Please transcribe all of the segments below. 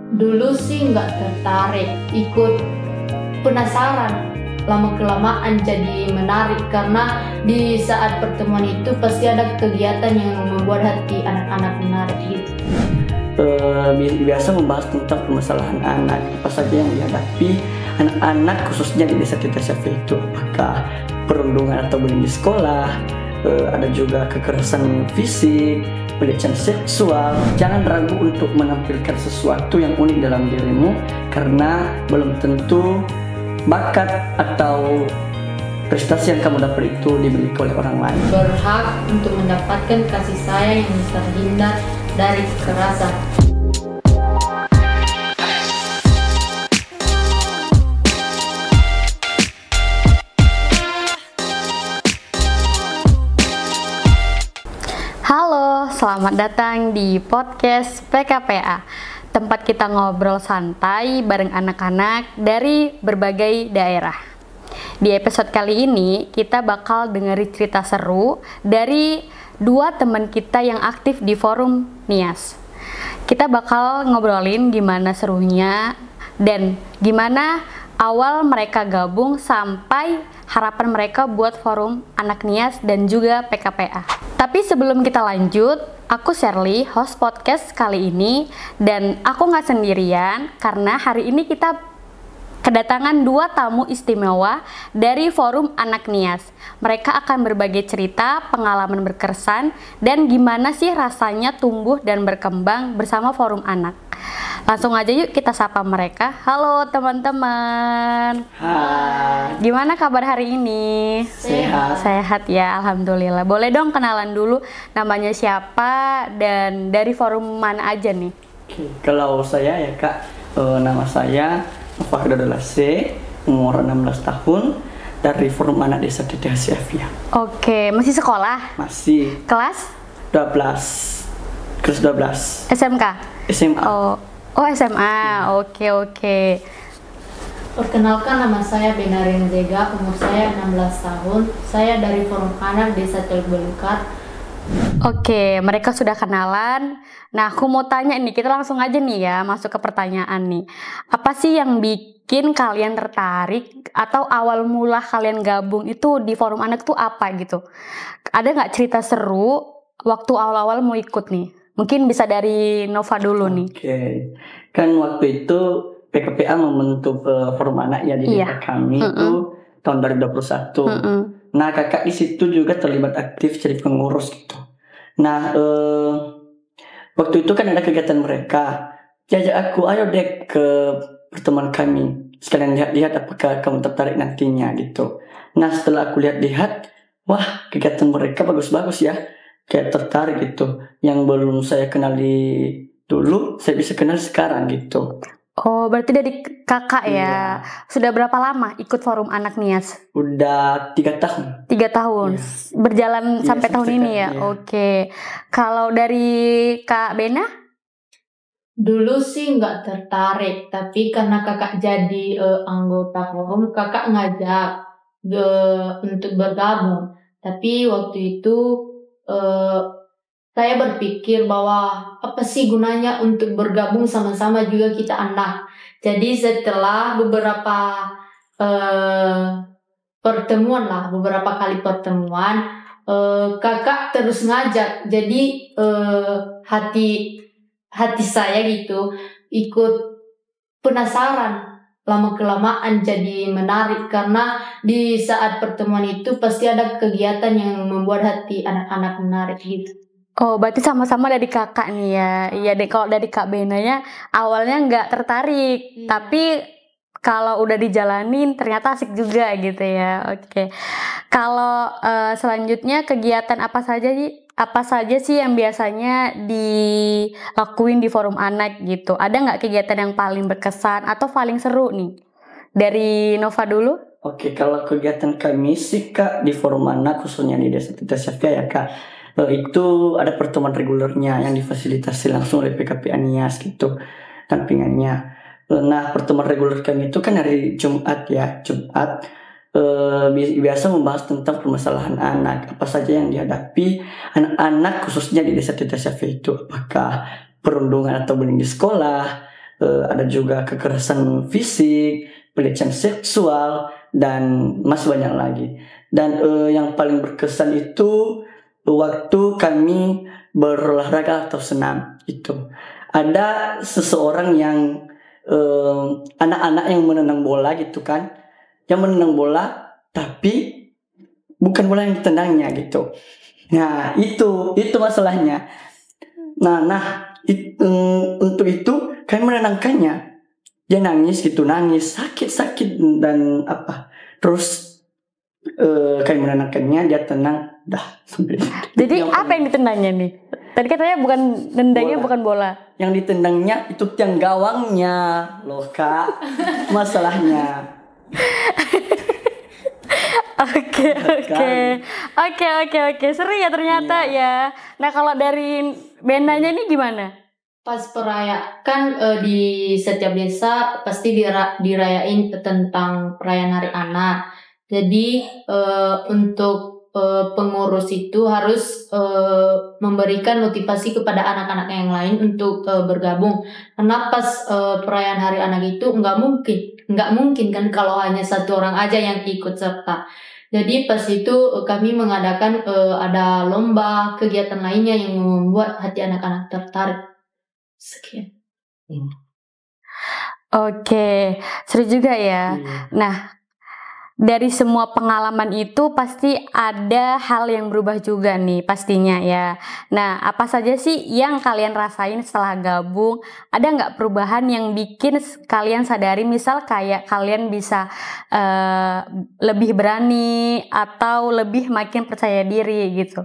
Dulu sih nggak tertarik, ikut penasaran. Lama-kelamaan jadi menarik karena di saat pertemuan itu pasti ada kegiatan yang membuat hati anak-anak menarik gitu. Biasa membahas tentang permasalahan anak, apa saja yang dihadapi anak-anak khususnya di desa kita Syafi itu, apakah perundungan atau bullying di sekolah, ada juga kekerasan fisik, pelecehan seksual. Jangan ragu untuk menampilkan sesuatu yang unik dalam dirimu, karena belum tentu bakat atau prestasi yang kamu dapat itu dimiliki oleh orang lain. Berhak untuk mendapatkan kasih sayang yang terhindar dari kekerasan. Halo, selamat datang di podcast PKPA, tempat kita ngobrol santai bareng anak-anak dari berbagai daerah. Di episode kali ini, kita bakal dengerin cerita seru dari dua teman kita yang aktif di forum NIAS. Kita bakal ngobrolin gimana serunya dan gimana awal mereka gabung sampai harapan mereka buat forum anak NIAS dan juga PKPA. Tapi sebelum kita lanjut, aku Shirley, host podcast kali ini, dan aku nggak sendirian karena hari ini kita kedatangan dua tamu istimewa dari forum anak NIAS. Mereka akan berbagi cerita, pengalaman berkesan, dan gimana sih rasanya tumbuh dan berkembang bersama forum anak. Langsung aja yuk kita sapa mereka. Halo teman-teman. Hai. Gimana kabar hari ini? Sehat. Sehat ya, alhamdulillah. Boleh dong kenalan dulu namanya siapa dan dari forum mana aja nih? Oke, kalau saya ya Kak, nama saya Fahri Dodolase, umur 16 tahun, dari forum anak desa Teteh Syafia. Oke, masih sekolah? Masih Kelas? 12, kelas 12 SMK? SMA. Oh SMA, oke. Perkenalkan, nama saya Benarin Zega, umur saya 16 tahun. Saya dari forum anak desa Teluk Belukar. Oke, mereka sudah kenalan. Nah, aku mau tanya nih, kita langsung aja nih ya, masuk ke pertanyaan nih. Apa sih yang bikin kalian tertarik atau awal mula kalian gabung itu di forum anak tuh apa gitu? Ada nggak cerita seru waktu awal-awal mau ikut nih? Mungkin bisa dari Nova dulu nih. Oke, kan waktu itu PKPA membentuk forum anak ya di desa kami itu tahun 2021. Nah, kakak di situ juga terlibat aktif jadi pengurus gitu. Nah, waktu itu kan ada kegiatan mereka. Jajak aku, ayo dek ke pertemuan kami. Sekalian lihat-lihat apakah kamu tertarik nantinya gitu. Nah, setelah aku lihat-lihat, wah kegiatan mereka bagus-bagus ya. Kayak tertarik gitu. Yang belum saya kenali dulu, saya bisa kenal sekarang gitu. Oh, berarti dari kakak ya. Iya. Sudah berapa lama ikut forum anak NIAS? Udah 3 tahun. 3 tahun. Iya. Berjalan Iya, sampai tahun ini ya? iya. Oke. Kalau dari Kak Bena? Dulu sih nggak tertarik, tapi karena kakak jadi anggota forum, kakak ngajak untuk bergabung. Tapi waktu itu saya berpikir bahwa apa sih gunanya untuk bergabung sama-sama juga kita anak. Jadi setelah beberapa beberapa kali pertemuan, kakak terus ngajak. Jadi hati saya gitu ikut penasaran. Lama-kelamaan jadi menarik karena di saat pertemuan itu pasti ada kegiatan yang membuat hati anak-anak menarik gitu. Oh, berarti sama-sama dari kakak nih ya. Iya deh, kalau dari Kak Benanya awalnya nggak tertarik, tapi kalau udah dijalanin ternyata asik juga gitu ya. Oke. Kalau selanjutnya kegiatan apa saja sih yang biasanya dilakuin di forum anak gitu? Ada nggak kegiatan yang paling berkesan atau paling seru nih? Dari Nova dulu? Oke, kalau kegiatan kami sih Kak di forum anak khususnya di desa Teteh Syafia ya Kak, itu ada pertemuan regulernya yang difasilitasi langsung oleh PKPA NIAS gitu dampingannya. Nah, pertemuan reguler kami itu kan hari Jumat ya, Jumat. Biasa membahas tentang permasalahan anak, apa saja yang dihadapi anak-anak khususnya di desa Teteh Syafia itu, apakah perundungan atau bullying di sekolah, ada juga kekerasan fisik, pelecehan seksual, dan masih banyak lagi. Dan yang paling berkesan itu waktu kami berolahraga atau senam itu. Ada seseorang yang anak-anak yang menendang bola gitu kan, yang menendang bola tapi bukan bola yang ditendangnya gitu. Nah itu masalahnya. Untuk itu kami menenangkannya. Dia nangis sakit dan apa. Terus kami menenangkannya, dia tenang, dah sampai. Jadi apa yang ditendangnya nih? Tadi katanya bukan nendangnya, bukan bola. Yang ditendangnya itu tiang gawangnya loh Kak. Masalahnya. Oke. Seru ya ternyata ya. Nah kalau dari Benanya ini gimana? Pas perayaan kan di setiap desa pasti dirayain tentang perayaan Hari Anak. Jadi untuk pengurus itu harus memberikan motivasi kepada anak-anak yang lain untuk bergabung. Karena pas perayaan Hari Anak itu nggak mungkin kan kalau hanya satu orang aja yang ikut serta. Jadi pas itu kami mengadakan ada lomba, kegiatan lainnya yang membuat hati anak-anak tertarik. Sekian. Oke, seru juga ya. Nah, dari semua pengalaman itu pasti ada hal yang berubah juga nih pastinya ya. Nah, apa saja sih yang kalian rasain setelah gabung? Ada nggak perubahan yang bikin kalian sadari, misal kayak kalian bisa lebih berani atau lebih makin percaya diri gitu?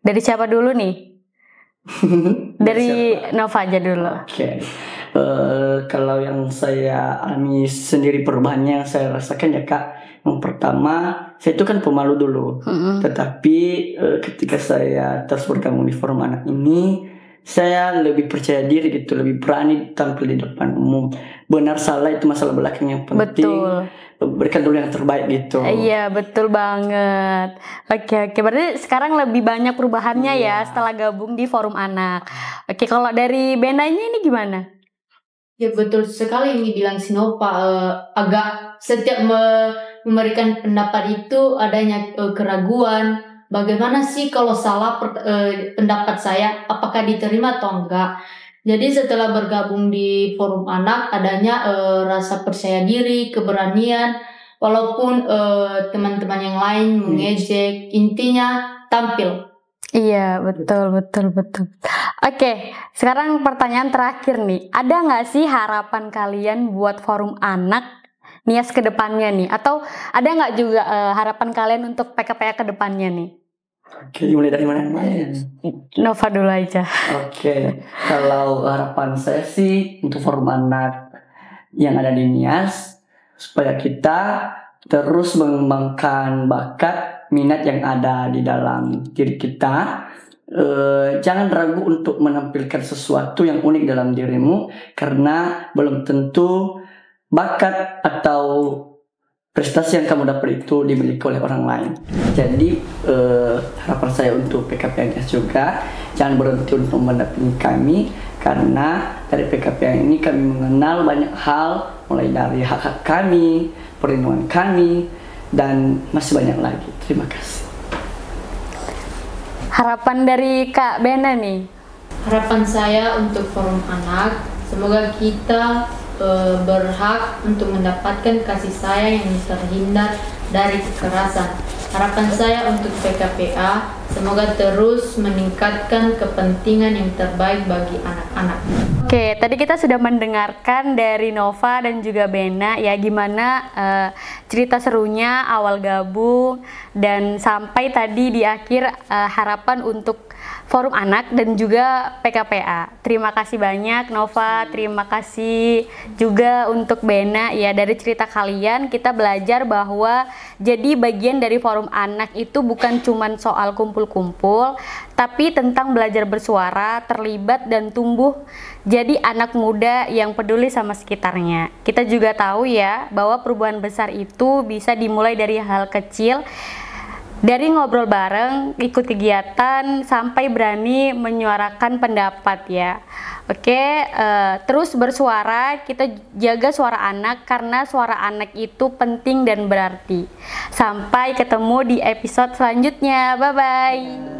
Dari siapa dulu nih? Dari Nova aja dulu. Oke. Kalau yang saya alami sendiri perubahannya yang saya rasakan ya Kak, yang pertama saya itu kan pemalu dulu, tetapi ketika saya terus bergabung di forum anak ini, saya lebih percaya diri gitu, lebih berani tampil di depan umum. Benar salah itu masalah belakang, yang penting berikan dulu yang terbaik gitu. Iya betul banget. Oke, berarti sekarang lebih banyak perubahannya ya setelah gabung di forum anak. Oke, kalau dari Benanya ini gimana? Ya betul sekali yang dibilang Sinova, agak setiap memberikan pendapat itu adanya keraguan. Bagaimana sih kalau salah pendapat saya, apakah diterima atau enggak? Jadi setelah bergabung di forum anak adanya rasa percaya diri, keberanian, walaupun teman-teman yang lain mengejek, intinya tampil. Iya betul. Oke, sekarang pertanyaan terakhir nih, ada nggak sih harapan kalian buat forum anak Nias ke depannya nih? Atau ada nggak juga harapan kalian untuk PKPA ke depannya nih? Oke, mulai dari mana? Nova dulu aja. Oke, kalau harapan saya sih untuk forum anak yang ada di Nias, supaya kita terus mengembangkan bakat, minat yang ada di dalam diri kita. Jangan ragu untuk menampilkan sesuatu yang unik dalam dirimu, karena belum tentu bakat atau prestasi yang kamu dapat itu dimiliki oleh orang lain. Jadi harapan saya untuk PKPNS juga, jangan berhenti untuk mendampingi kami, karena dari PKPN ini kami mengenal banyak hal, mulai dari hak-hak kami, perlindungan kami, dan masih banyak lagi. Terima kasih. Harapan dari Kak Bena nih? Harapan saya untuk forum anak, semoga kita berhak untuk mendapatkan kasih sayang yang terhindar dari kekerasan. Harapan saya untuk PKPA, semoga terus meningkatkan kepentingan yang terbaik bagi anak-anak. Oke, tadi kita sudah mendengarkan dari Nova dan juga Bena ya, gimana cerita serunya awal gabung dan sampai tadi di akhir harapan untuk forum anak dan juga PKPA. Terima kasih banyak Nova, terima kasih juga untuk Bena ya. Dari cerita kalian kita belajar bahwa jadi bagian dari forum anak itu bukan cuma soal kumpul-kumpul, tapi tentang belajar bersuara, terlibat dan tumbuh jadi anak muda yang peduli sama sekitarnya. Kita juga tahu ya bahwa perubahan besar itu bisa dimulai dari hal kecil Dari ngobrol bareng, ikut kegiatan, sampai berani menyuarakan pendapat ya. Oke, terus bersuara, kita jaga suara anak karena suara anak itu penting dan berarti. Sampai ketemu di episode selanjutnya, bye-bye.